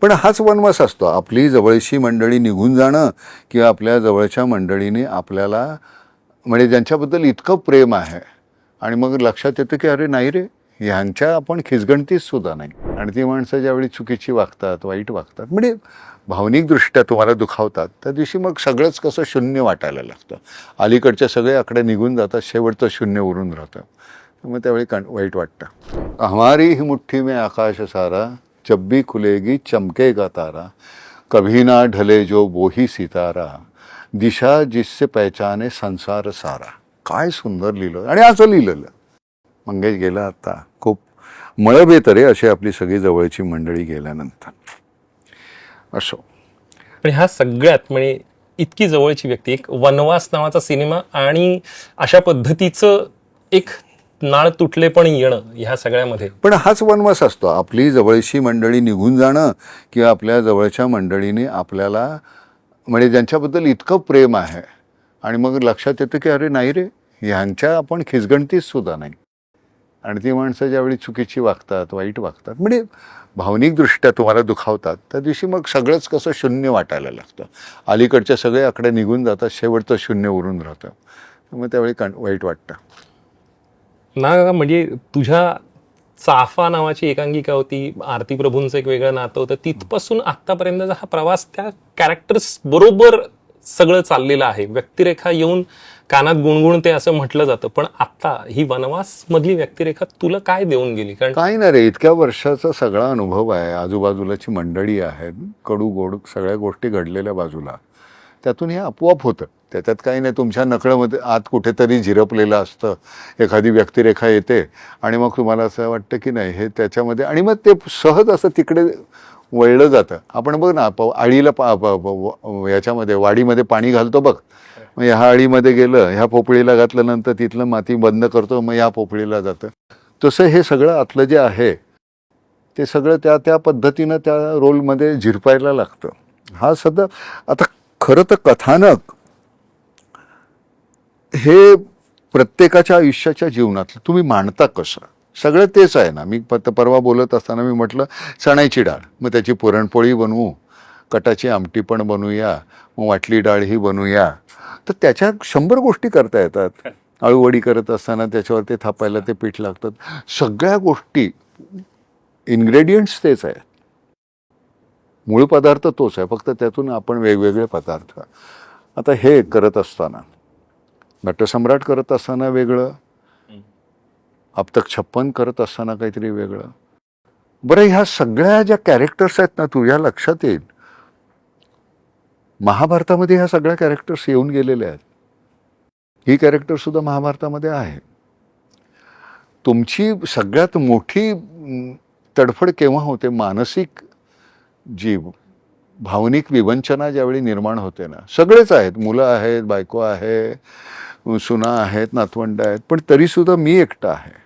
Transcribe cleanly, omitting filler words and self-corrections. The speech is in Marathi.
पण हाच वनवास असतो, आपली जवळची मंडळी निघून जाणं किंवा आपल्या जवळच्या मंडळीने आपल्याला म्हणजे ज्यांच्याबद्दल इतकं प्रेम आहे आणि मग लक्षात येतं की अरे नाही रे, ह्यांच्या आपण खिचगणतीच सुद्धा नाही. आणि ती माणसं ज्यावेळी चुकीची वागतात, वाईट वागतात, म्हणजे भावनिकदृष्ट्या तुम्हाला दुखावतात, त्या दिवशी मग सगळंच कसं शून्य वाटायला लागतं. अलीकडचे सगळे आकडे निघून जातात, शेवटचं शून्य उरून राहतं. मग त्यावेळी वाईट वाटतं. हमारी ही मुठ्ठी में आकाश सारा, जब भी खुलेगी चमकेगा तारा, कभी ना ढले जो वो ही सितारा, दिशा जिससे पहचाने संसार सारा. काय सुंदर लिहिलं आणि असं लिहिलेलं. मंगेश गेला आता, खूप मळब रे अशी आपली सगळी जवळची मंडळी गेल्यानंतर. असो, पण ह्या सगळ्यात म्हणजे इतकी जवळची व्यक्ती, एक वनवास नावाचा सिनेमा आणि अशा पद्धतीचं एक नाळ तुटले पण येणं ह्या सगळ्यामध्ये. पण हाच वनवास असतो, आपली जवळची मंडळी निघून जाणं किंवा आपल्या जवळच्या मंडळीने आपल्याला म्हणजे ज्यांच्याबद्दल इतकं प्रेम आहे आणि मग लक्षात येतं की अरे नाही रे, ह्यांच्या आपण खिचगणतीच सुद्धा नाही. आणि ती माणसं ज्यावेळी चुकीची वागतात, वाईट वागतात, म्हणजे भावनिकदृष्ट्या तुम्हाला दुखावतात, त्या दिवशी मग सगळंच कसं शून्य वाटायला लागतं. अलीकडचे सगळे आकडे निघून जातात, शेवटचं शून्य उरून राहतं. मग त्यावेळी वाईट वाटतं ना. म्हणजे तुझ्या चाफा नावाची एकांकिका होती, आरती प्रभूंचं एक वेगळं नातं होतं, तिथपासून आतापर्यंतचा हा प्रवास त्या कॅरेक्टर्स बरोबर सगळं चाललेलं आहे. व्यक्तिरेखा येऊन कानात गुणगुणते असं म्हटलं जातं, पण आता ही वनवास मधली व्यक्तिरेखा तुला काय देऊन गेली? कारण काही नाही रे, इतक्या वर्षाचा सगळा अनुभव आहे, आजूबाजूलाची मंडळी आहेत, कडू गोड सगळ्या गोष्टी घडलेल्या बाजूला, त्यातून हे आपोआप होतं. त्याच्यात काही नाही, तुमच्या नकळमध्ये आत कुठेतरी झिरपलेलं असतं, एखादी व्यक्तिरेखा येते आणि मग तुम्हाला असं वाटतं की नाही हे त्याच्यामध्ये, आणि मग ते सहज असं तिकडे वळलं जातं. आपण बघ ना, आळीला याच्यामध्ये वाडीमध्ये पाणी घालतो बघ, मग ह्या आळीमध्ये गेलं, ह्या पोपळीला घातल्यानंतर तिथलं माती बंद करतो, मग ह्या पोपळीला जातं. तसं हे सगळं आतलं जे आहे ते सगळं त्या त्या पद्धतीनं त्या रोलमध्ये झिरपायला लागतं. हा सध्या आता खरं तर कथानक हे प्रत्येकाच्या आयुष्याच्या जीवनातलं तुम्ही मांडता कसं, सगळं तेच आहे ना. मी परवा बोलत असताना मी म्हटलं चण्याची डाळ, मग त्याची पुरणपोळी बनवू, कटाची आमटी पण बनवूया, मग वाटली डाळ ही बनवूया. तर त्याच्या 100 गोष्टी करता येतात. अळूवडी करत असताना त्याच्यावर ते थापायला ते पीठ लागतात. सगळ्या गोष्टी, इन्ग्रेडियंट्स तेच आहेत, मूळ पदार्थ तोच आहे, फक्त त्यातून आपण वेगवेगळे पदार्थ. आता हे करत असताना, नटसम्राट करत असताना वेगळं, अब तक 56 करत असताना काहीतरी वेगळं. बरं, ह्या सगळ्या ज्या कॅरेक्टर्स आहेत ना, तुझ्या लक्षात येईल महाभारतामध्ये ह्या सगळ्या कॅरेक्टर्स येऊन गेलेल्या आहेत. ही कॅरेक्टर सुद्धा महाभारतामध्ये आहे. तुमची सगळ्यात मोठी तडफड केव्हा होते, मानसिक जी भावनिक विवंचना ज्यावेळी निर्माण होते ना, सगळेच आहेत, मुलं आहेत, बायको आहे, सुना आहेत, नातवंड आहेत, पण तरीसुद्धा मी एकटा आहे.